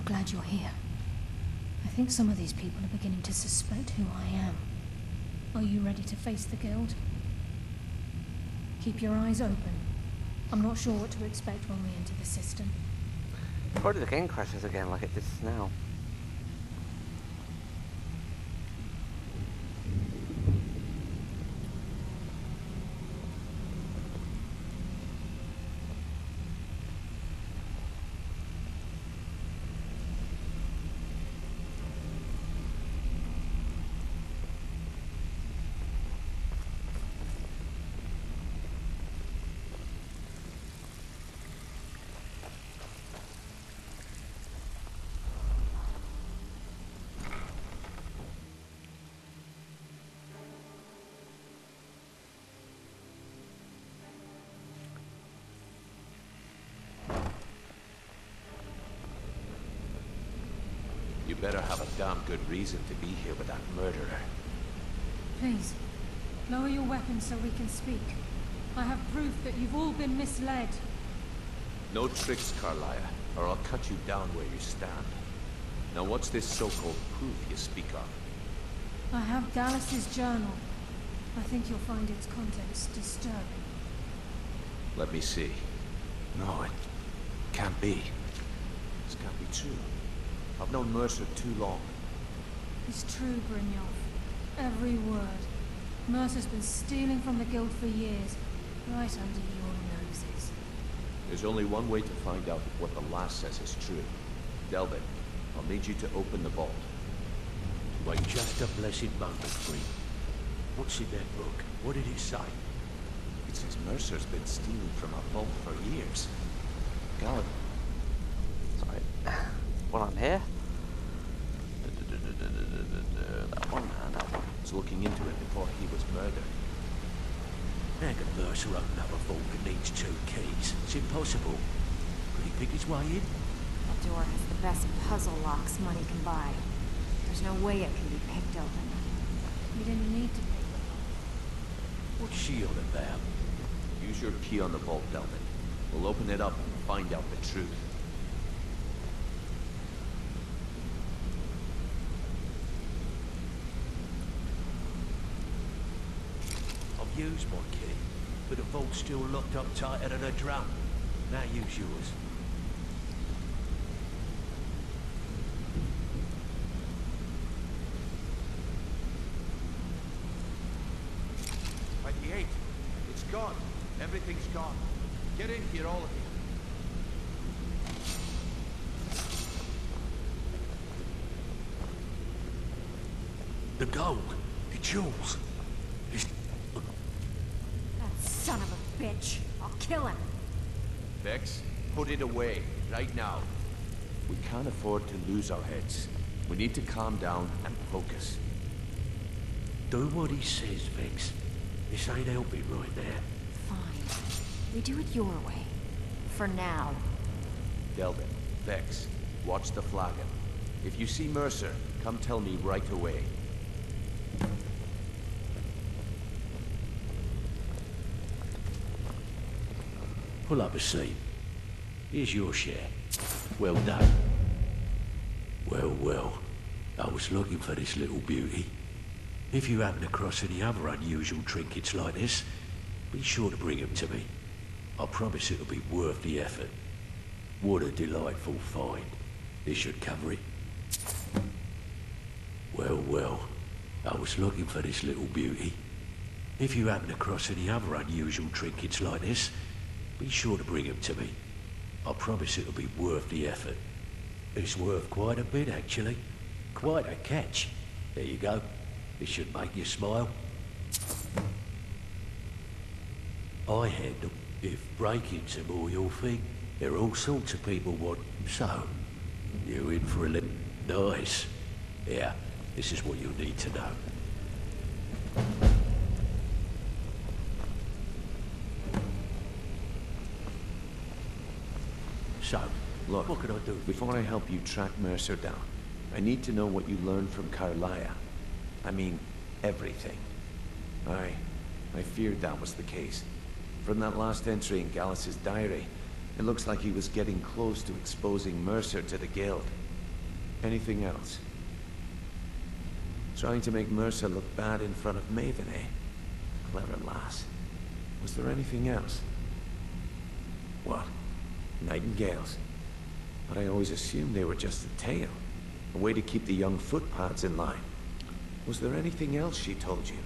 glad you're here. I think some of these people are beginning to suspect who I am. Are you ready to face the Guild? Keep your eyes open. I'm not sure what to expect when we enter the system. Probably the game crashes again like it did just now. You better have a damn good reason to be here with that murderer. Please, lower your weapons so we can speak. I have proof that you've all been misled. No tricks, Carlia, or I'll cut you down where you stand. Now what's this so-called proof you speak of? I have Dallas's journal. I think you'll find its contents disturbing. Let me see. No, it can't be. This can't be true. I've known Mercer too long. It's true, Brynjolf. Every word. Mercer's been stealing from the Guild for years, right under your noses. There's only one way to find out if what the lass says is true. Delvin, I'll need you to open the vault. Wait just a blessed moment, Green. What's in that book? What did it say? It says Mercer's been stealing from a vault for years. God. Sorry. Well, I'm here. That one, that one. Was looking into it before he was murdered. How can Mercer open up a vault that needs 2 keys? It's impossible. Could he pick his way in? That door has the best puzzle locks money can buy. There's no way it can be picked open. You didn't need to pick the vault. What's she on about? Use your key on the vault, Delvin. We'll open it up and find out the truth. Use my key, but the vault's still locked up tighter than a drum. Now use yours. By the 8th, it's gone. Everything's gone. Get in here, all of you. The gold, the jewels. Son of a bitch. I'll kill him. Vex, put it away, right now. We can't afford to lose our heads. We need to calm down and focus. Do what he says, Vex. This ain't helping right now. Fine. We do it your way. For now. Delvin, Vex, watch the flagon. If you see Mercer, come tell me right away. Pull up a seat. Here's your share. Well done. Well, well. I was looking for this little beauty. If you happen across any other unusual trinkets like this, be sure to bring them to me. I promise it'll be worth the effort. What a delightful find. This should cover it. Well, well. I was looking for this little beauty. If you happen across any other unusual trinkets like this, be sure to bring them to me. I promise it'll be worth the effort. It's worth quite a bit, actually. Quite a catch. There you go. This should make you smile. I handle. If break-ins are more your thing, there are all sorts of people want them. So, you're in for a little... Nice. Yeah, this is what you'll need to know. So, Look, what can I do? Before I help you track Mercer down, I need to know what you learned from Carlia. I mean, everything. I feared that was the case. From that last entry in Gallus's diary, it looks like he was getting close to exposing Mercer to the Guild. Anything else? Trying to make Mercer look bad in front of Maven, eh? Clever lass. Was there anything else? What? Nightingales? But I always assumed they were just a tale. A way to keep the young footpads in line. Was there anything else she told you?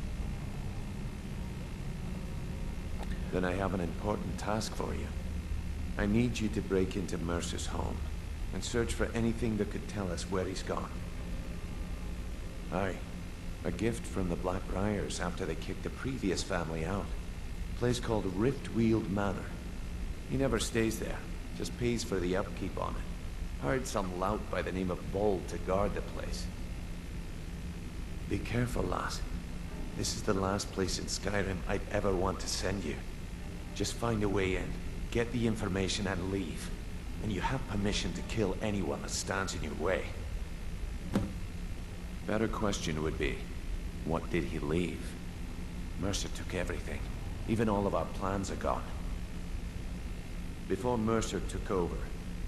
Then I have an important task for you. I need you to break into Mercer's home and search for anything that could tell us where he's gone. Aye. A gift from the Blackbriars after they kicked the previous family out. A place called Riftweald Manor. He never stays there, just pays for the upkeep on it. Hired some lout by the name of Bold to guard the place. Be careful, lass. This is the last place in Skyrim I'd ever want to send you. Just find a way in, get the information and leave. And you have permission to kill anyone that stands in your way. Better question would be, what did he leave? Mercer took everything. Even all of our plans are gone. Before Mercer took over,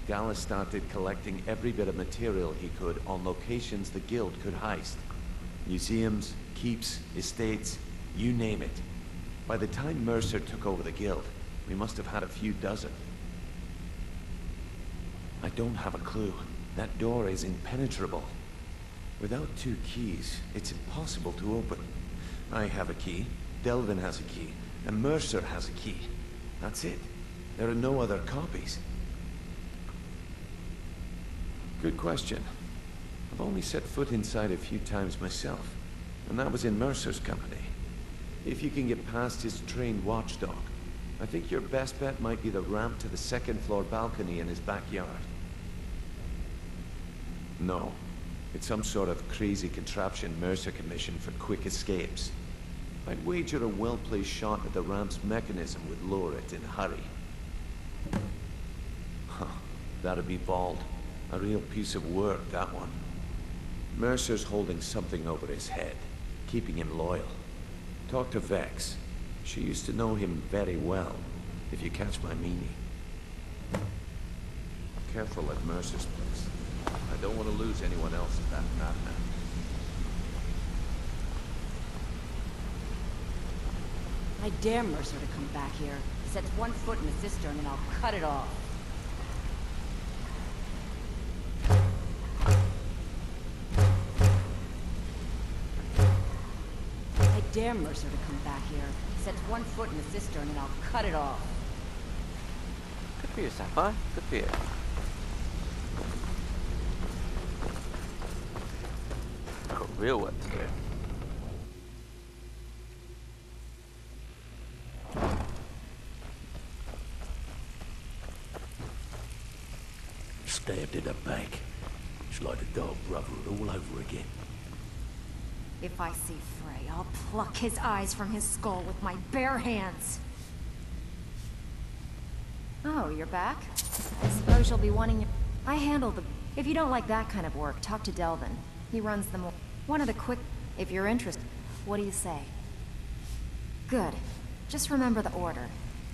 Gallus started collecting every bit of material he could on locations the Guild could heist. Museums, keeps, estates, you name it. By the time Mercer took over the Guild, we must have had a few dozen. I don't have a clue. That door is impenetrable. Without 2 keys, it's impossible to open. I have a key, Delvin has a key, and Mercer has a key. That's it. There are no other copies. Good question. I've only set foot inside a few times myself, and that was in Mercer's company. If you can get past his trained watchdog, I think your best bet might be the ramp to the 2nd floor balcony in his backyard. No. It's some sort of crazy contraption Mercer commissioned for quick escapes. I'd wager a well-placed shot at the ramp's mechanism would lure it in a hurry. Huh. That'd be bald. A real piece of work, that one. Mercer's holding something over his head, keeping him loyal. Talk to Vex. She used to know him very well, if you catch my meaning. Careful at Mercer's place. I don't want to lose anyone else at that madman. I dare Mercer to come back here. He sets 1 foot in the cistern and I'll cut it off. I dare Mercer to come back here. He sets 1 foot in the cistern and I'll cut it off. Good for you, Sapphire. Good for you. Got real work to do. Stabbed in the back. It's like the dog brotherhood all over again. If I see Frey, I'll pluck his eyes from his skull with my bare hands. Oh, you're back? I suppose you'll be wanting... I handled the... If you don't like that kind of work, talk to Delvin. He runs them... One of the quick... If you're interested, what do you say? Good. Just remember the order.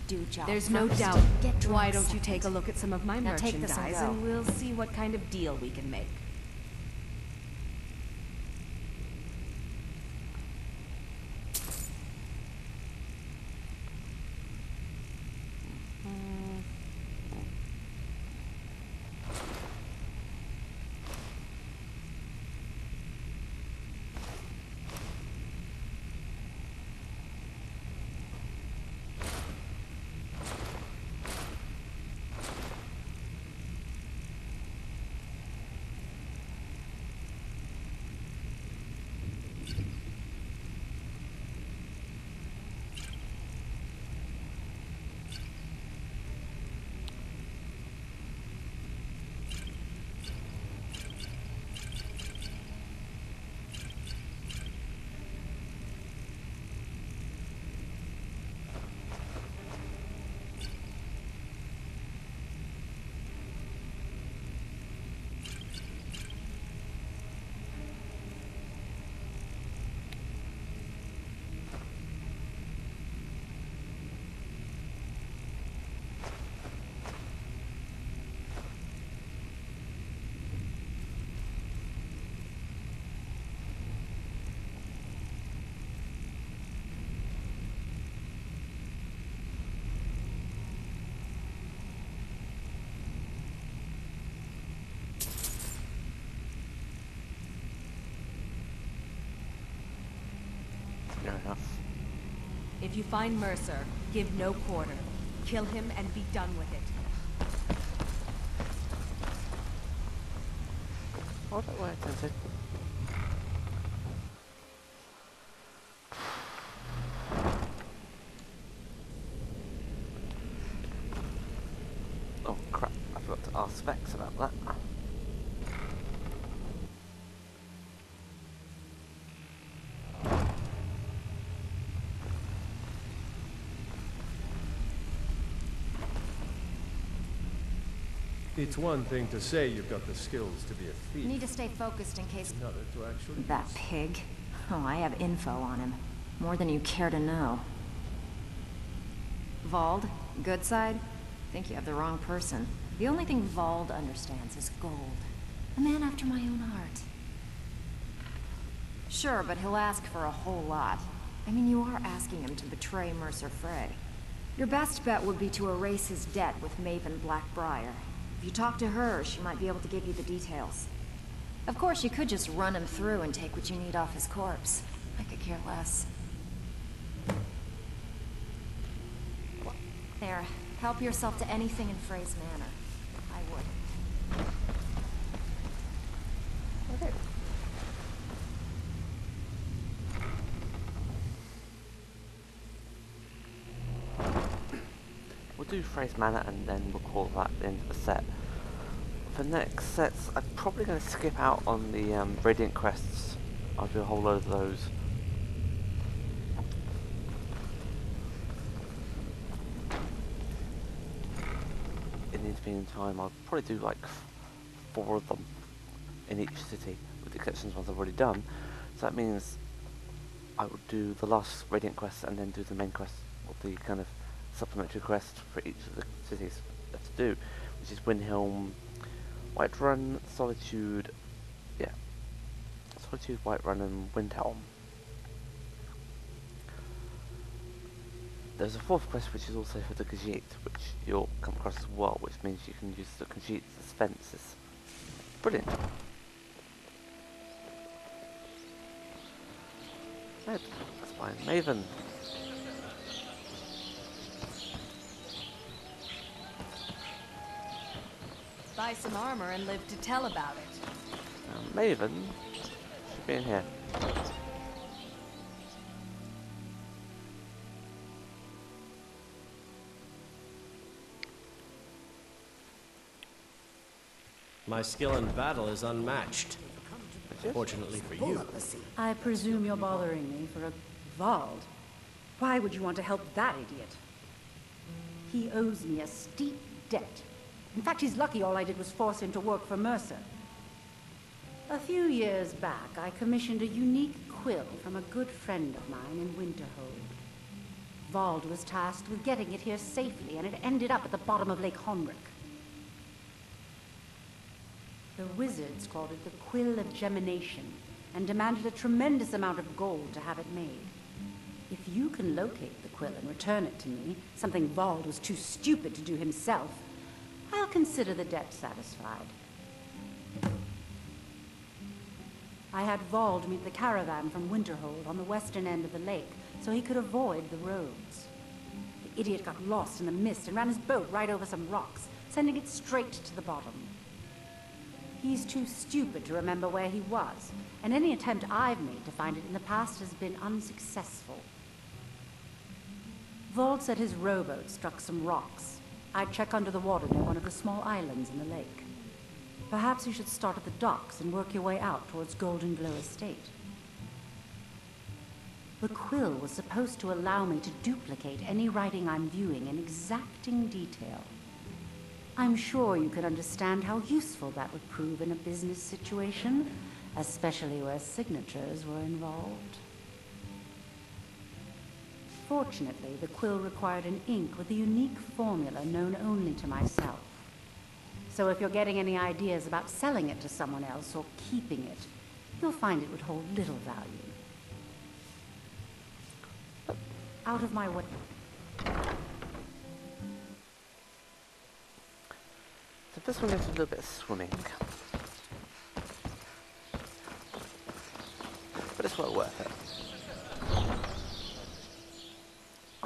Do job There's no first. doubt. Get drunk Why don't you second. take a look at some of my Now take this merchandise and and go. we'll see what kind of deal we can make. Fair enough. If you find Mercer, give no quarter. Kill him and be done with it. Hold that way, attention. Oh crap, I forgot to ask Vex about that. It's one thing to say you've got the skills to be a thief. You need to stay focused in case... Another to actually... That pig? Oh, I have info on him. More than you care to know. Vald? Good side? Think you have the wrong person. The only thing Vald understands is gold. A man after my own heart. Sure, but he'll ask for a whole lot. I mean, you are asking him to betray Mercer Frey. Your best bet would be to erase his debt with Maven Blackbriar. If you talk to her, she might be able to give you the details. Of course, you could just run him through and take what you need off his corpse. I could care less. There, help yourself to anything in Frey's manner. I would. Okay. We'll do Frey's Manor and then we'll call that the end of the set. For next sets, I'm probably going to skip out on the Radiant quests. I'll do a whole load of those. In the intervening time, I'll probably do like 4 of them in each city, with the exceptions ones I've already done. So that means I will do the last Radiant quest and then do the main quest, or the kind of supplementary quest for each of the cities left to do, which is Windhelm, Whiterun, Solitude, Solitude, Whiterun and Windhelm. There's a 4th quest which is also for the Khajiit, which you'll come across as well, which means you can use the Khajiit as fences. Brilliant. Right, that's fine. Maven. Buy some armor and live to tell about it. Maven should be in here. My skill in battle is unmatched. Fortunately for you. I presume you're bothering me for a Vald. Why would you want to help that idiot? He owes me a steep debt. In fact, he's lucky all I did was force him to work for Mercer. A few years back, I commissioned a unique quill from a good friend of mine in Winterhold. Vald was tasked with getting it here safely, and it ended up at the bottom of Lake Honrick. The wizards called it the Quill of Gemination, and demanded a tremendous amount of gold to have it made. If you can locate the quill and return it to me, something Vald was too stupid to do himself, I'll consider the debt satisfied. I had Vald meet the caravan from Winterhold on the western end of the lake, so he could avoid the roads. The idiot got lost in the mist and ran his boat right over some rocks, sending it straight to the bottom. He's too stupid to remember where he was, and any attempt I've made to find it in the past has been unsuccessful. Vald said his rowboat struck some rocks. I'd check under the water near one of the small islands in the lake. Perhaps you should start at the docks and work your way out towards Golden Glow Estate. The quill was supposed to allow me to duplicate any writing I'm viewing in exacting detail. I'm sure you can understand how useful that would prove in a business situation, especially where signatures were involved. Fortunately, the quill required an ink with a unique formula known only to myself. So if you're getting any ideas about selling it to someone else or keeping it, you'll find it would hold little value. Out of my way. So this one gets a little bit of swimming. But it's well worth it.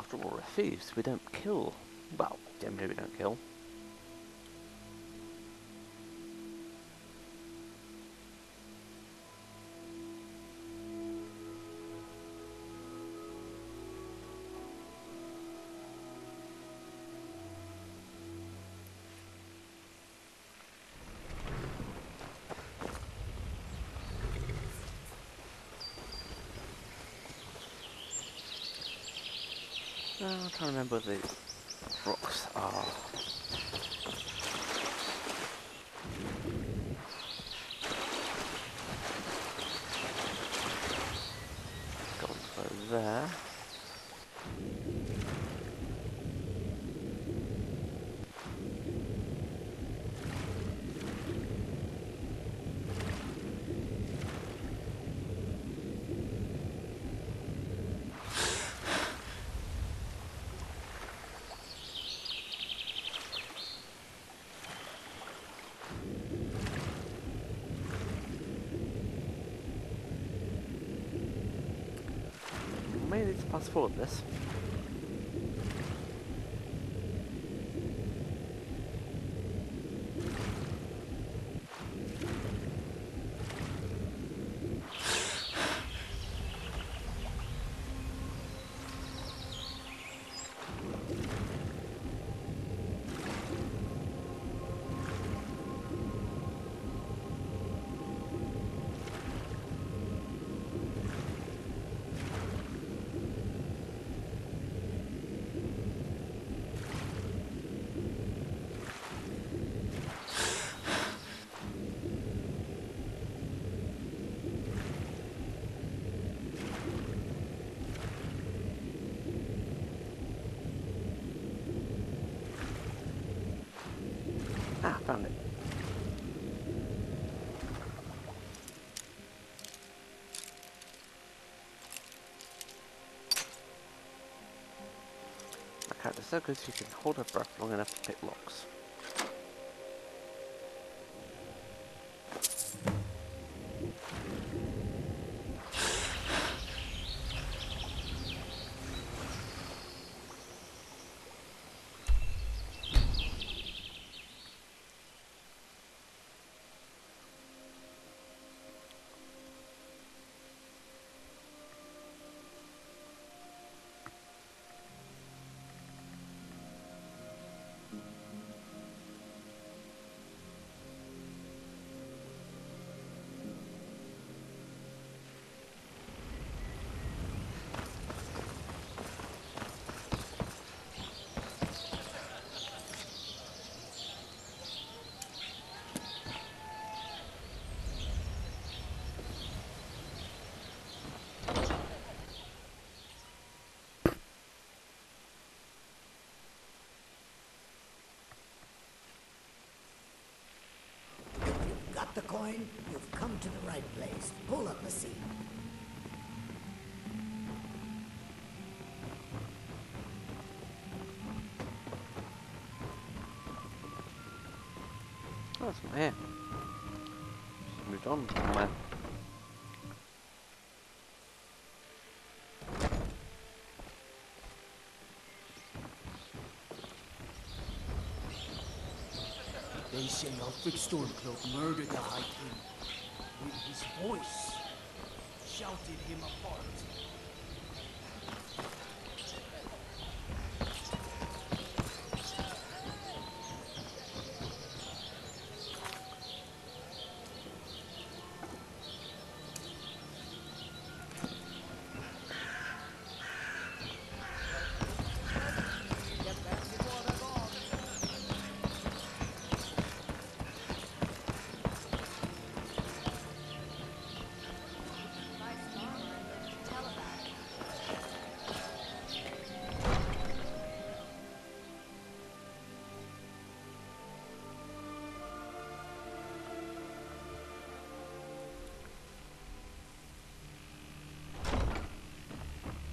After all, we're thieves. We don't kill. Well, generally we don't kill. I'm trying to remember where the rocks are. Go there. May need to pass forward this. Ah, found it. My character's so good she can hold her breath long enough to pick locks. Got the coin? You've come to the right place. Pull up a seat. Oh, it's not here. She's moved on somewhere. They say Alfred Stormcloak murdered the High King. With his voice, shouted him apart.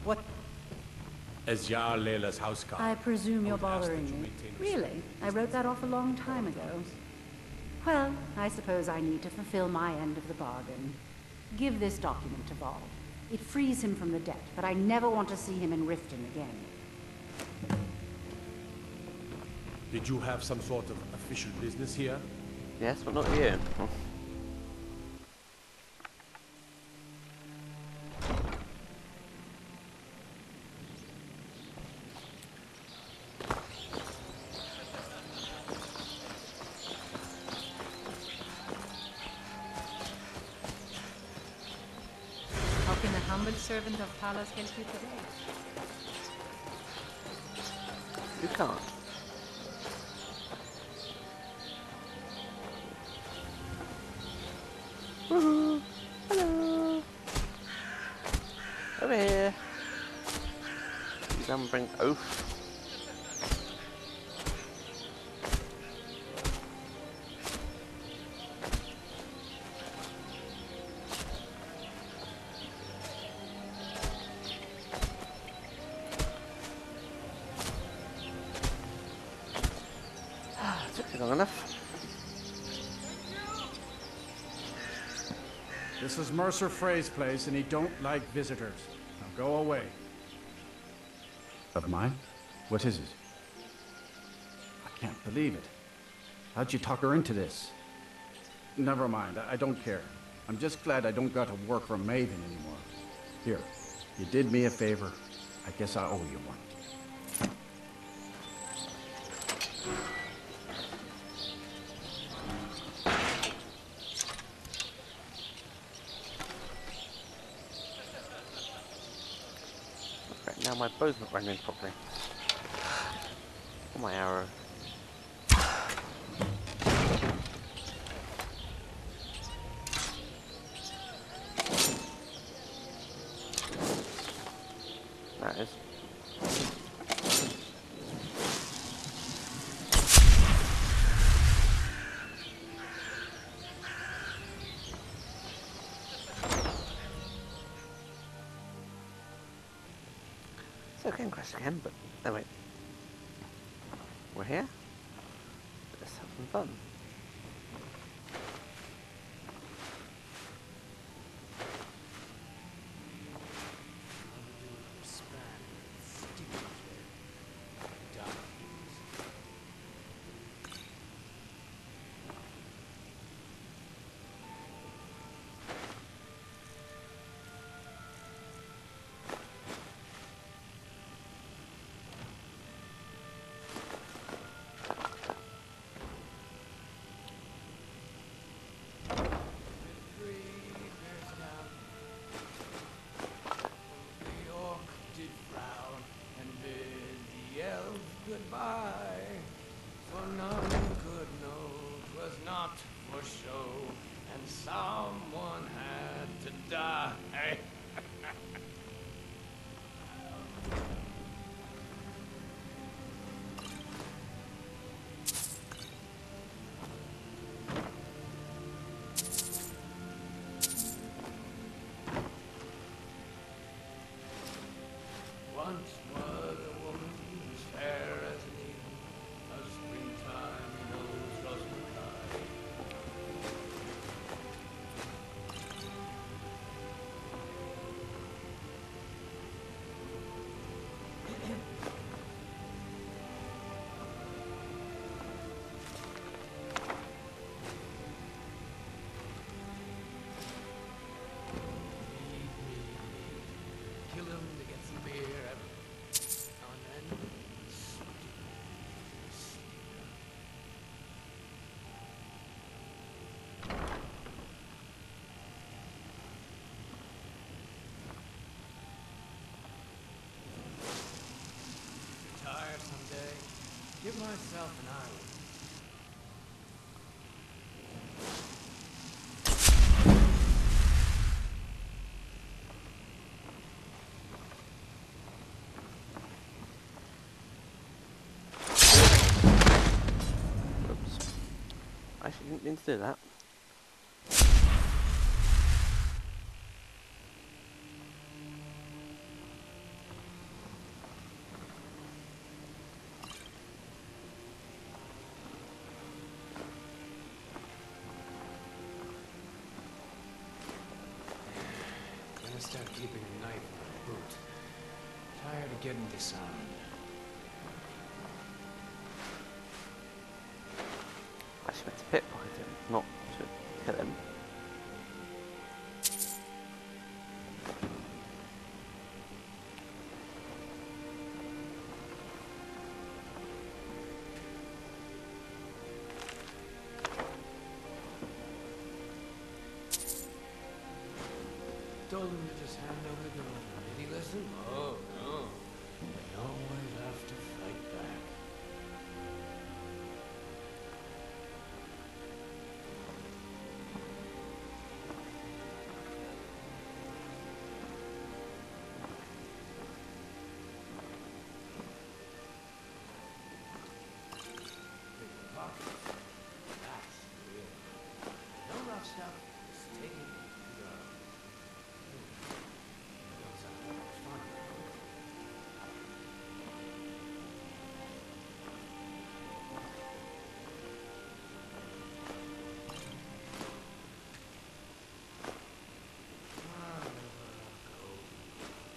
What? As Jarl Leila's houseguard. I presume you're I would ask that bothering you me. maintain Really? I wrote that off a long time ago. Well, I suppose I need to fulfill my end of the bargain. Give this document to Vol. It frees him from the debt, but I never want to see him in Riften again. Did you have some sort of official business here? Yes, but not you. How can the humble servant of Palas help you today? You can't. Woohoo! Hello! Over here! You can bring oath. Took you long enough. This is Mercer Frey's place, and he don't like visitors. Now go away. Of mine? What is it? I can't believe it. How'd you talk her into this? Never mind, I don't care. I'm just glad I don't got to work for Maven anymore. Here, you did me a favor. I guess I owe you one. Right, now my bow's not running properly. Or my arrow. That is. So again, crash again, but no wait. We're here. Let's have some fun. Goodbye, for none could know 'twas not for show, and someone had to die. Once was a woman as fair as an eagle, a springtime knows Rosenkai. Kill him to get some beer. And then tired someday. Give myself an island. Oops. I actually didn't mean to do that. Gonna start keeping a knife in my boot. Tired of getting disarmed. pickpocket him, not to kill him. Told him to just hand over the girl. Did he listen? Oh, no. They always have to fight back. Big pocket. That's real. No rough stuff. Just take it.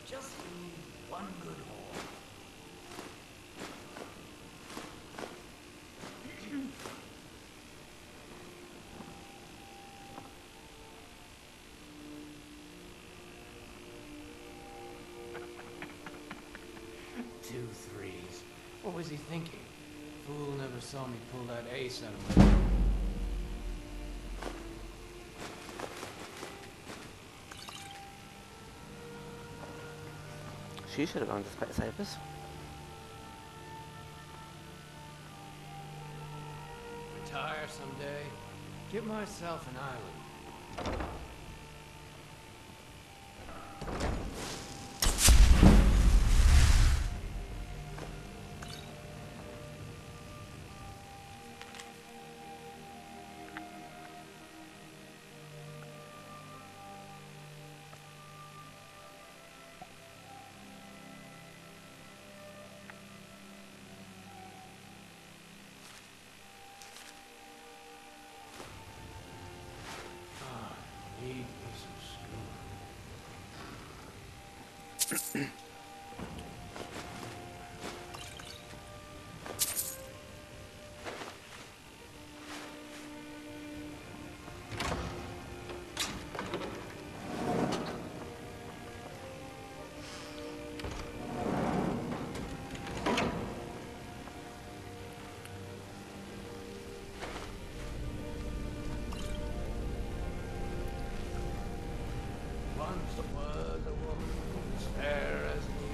Just need one good haul. Two threes. What was he thinking? Fool never saw me pull that ace out of my... She should have gone to Specsavers. Retire someday. Get myself an island. Need me some school. Once was a woman as fair as me,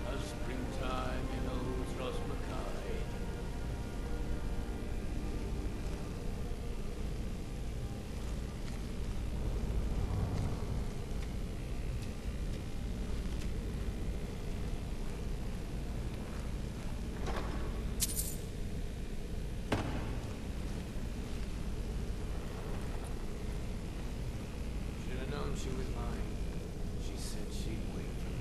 a springtime in old Rosmakai. Should have known she was mine. She said she'd wait for me.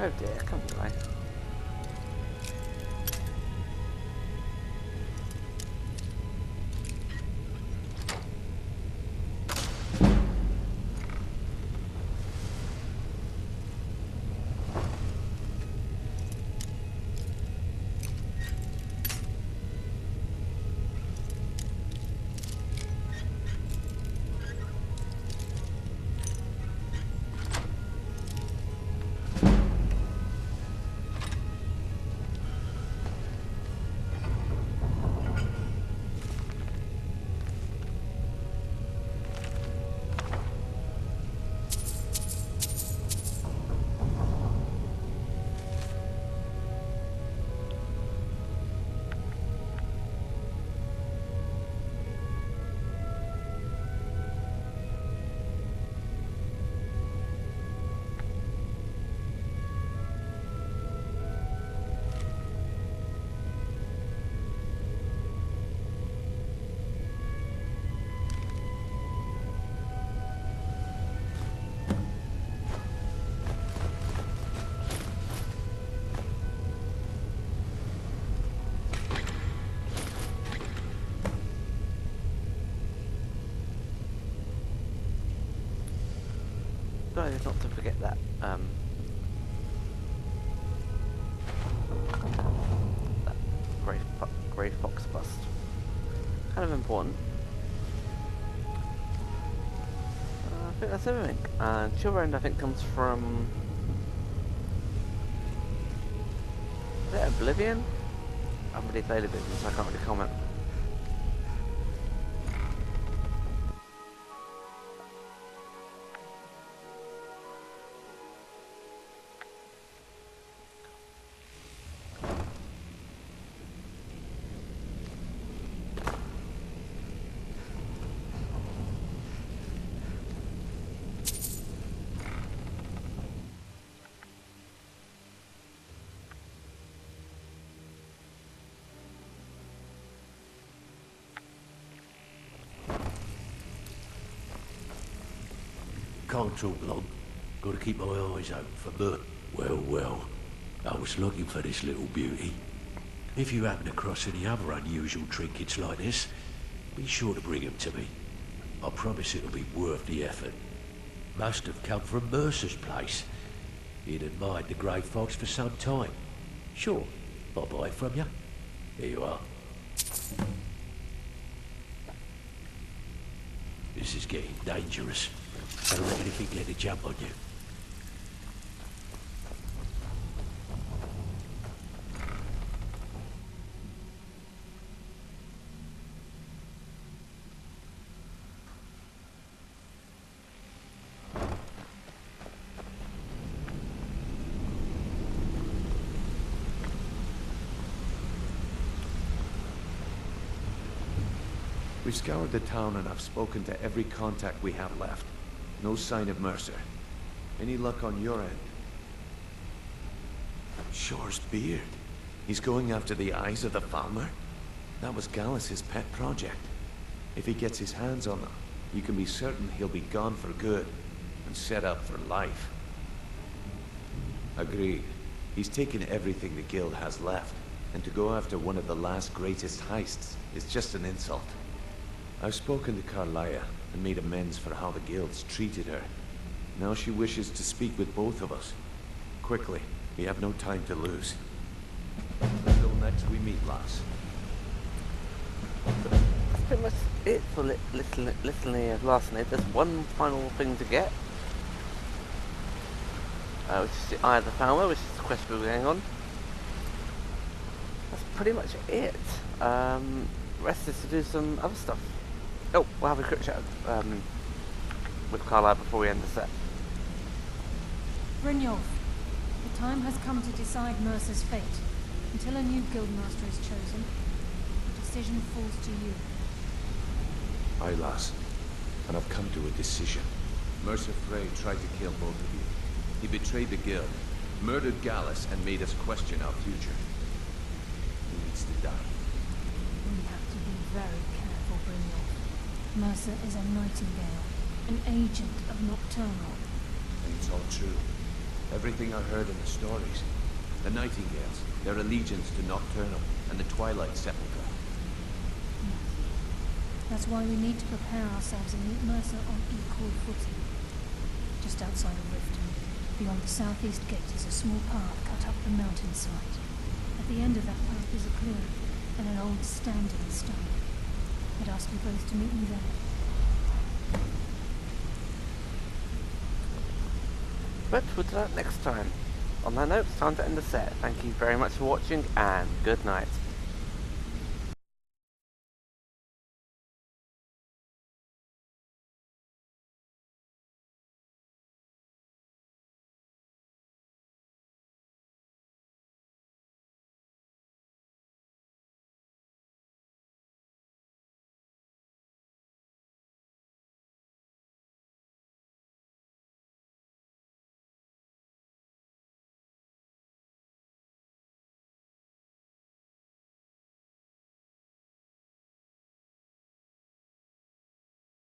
Oh dear, come on. good idea not to forget that. That grey fox bust. Kind of important. I think that's everything. And Children, I think, comes from... Is it Oblivion? I haven't really played Oblivion, so I can't really comment. Can't talk long. Gotta keep my eyes open for Mercer. Well, I was looking for this little beauty. If you happen across any other unusual trinkets like this, be sure to bring them to me. I promise it'll be worth the effort. Must have come from Mercer's place. He'd admired the grey fox for some time. Sure, I'll buy it from you. Here you are. This is getting dangerous. Don't let anything let it jump on you. We've scoured the town and I've spoken to every contact we have left. No sign of Mercer. Any luck on your end? Shore's beard. He's going after the eyes of the farmer? That was Gallus's pet project. If he gets his hands on them, you can be certain he'll be gone for good and set up for life. Agreed. He's taken everything the guild has left, and to go after one of the last greatest heists is just an insult. I've spoken to Carlia and made amends for how the guilds treated her. Now she wishes to speak with both of us. Quickly, we have no time to lose. Until next we meet, lass. That's pretty much it for Litany of Larceny. There's one final thing to get. Which is the Eye of the Fowler, which is the quest we're going on. That's pretty much it. Rest is to do some other stuff. Oh, we'll have a quick chat with Carlisle before we end the set. Brynjolf, the time has come to decide Mercer's fate. Until a new guildmaster is chosen, the decision falls to you. Aye, lass. And I've come to a decision. Mercer Frey tried to kill both of you. He betrayed the guild, murdered Gallus, and made us question our future. He needs to die. We have to be very careful, Brynjolf. Mercer is a nightingale, an agent of Nocturnal. And it's all true. Everything I heard in the stories. The Nightingales, their allegiance to Nocturnal, and the Twilight Sepulchre. Yes. That's why we need to prepare ourselves and meet Mercer on equal footing. Just outside of Riften, beyond the southeast gate is a small path cut up the mountainside. At the end of that path is a clearing, and an old standing stone. I'd ask you both to meet me there. But we'll do that next time. On that note, it's time to end the set. Thank you very much for watching, and good night.